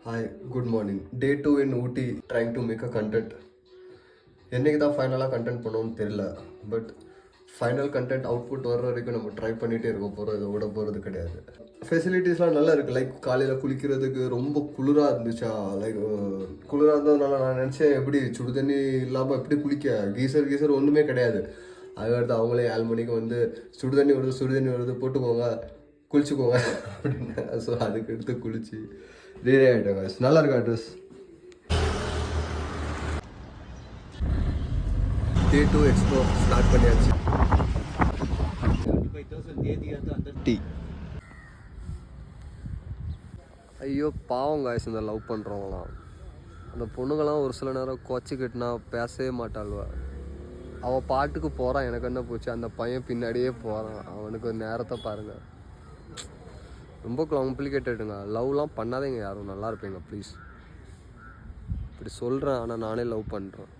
Hi, good morning. Day 2 in Ooty trying to make a content. என்னைக்கு தான் ஃபைனலாக content பண்ணுவோம்னு தெரியல. பட் ஃபைனல் கண்டென்ட் அவுட்புட் வர்ற வரைக்கும் நம்ம ட்ரை பண்ணிகிட்டே இருக்க போகிறோம். இதை விட போகிறது கிடையாது. ஃபெசிலிட்டிஸ்லாம் நல்லா இருக்குது. லைக் காலையில் குளிக்கிறதுக்கு ரொம்ப குளிராக இருந்துச்சா. லைக் குளிராக இருந்ததுனால நான் நினச்சேன் எப்படி சுடு தண்ணி இல்லாமல் எப்படி குளிக்க. கீசர் ஒன்றுமே கிடையாது. அதுக்கடுத்து அவங்களே 7 மணிக்கு வந்து சுடு தண்ணி வருது போட்டுக்கோங்க குளிச்சுக்கோங்க அப்படின்னு. ஸோ அதுக்கு எடுத்து குளிச்சு ரெடி ஆகிட்டாங்க. நல்லா இருக்கா ட்ரெஸ். Day 2 எக்ஸ்ப்ளோ ஸ்டார்ட் பண்ணியாச்சு. ஐயோ பாவம் காய்ஸ் இந்த லவ் பண்ணுறவங்களாம். அந்த பொண்ணுங்களாம் ஒரு சில நேரம் கொச்சிக்கிட்டுனா பேசவே மாட்டாள்வா. அவள் பாட்டுக்கு போகிறான். எனக்கு என்ன போச்சு, அந்த பையன் பின்னாடியே போகிறான். அவனுக்கு நேரத்தை பாருங்கள். ரொம்ப காம்ப்ளிகேட்டடுங்க. லவ்லாம் பண்ணாதீங்க யாரும். நல்லா இருப்பீங்க ப்ளீஸ். இப்படி சொல்கிறேன் ஆனால் நானே லவ் பண்ணுறேன்.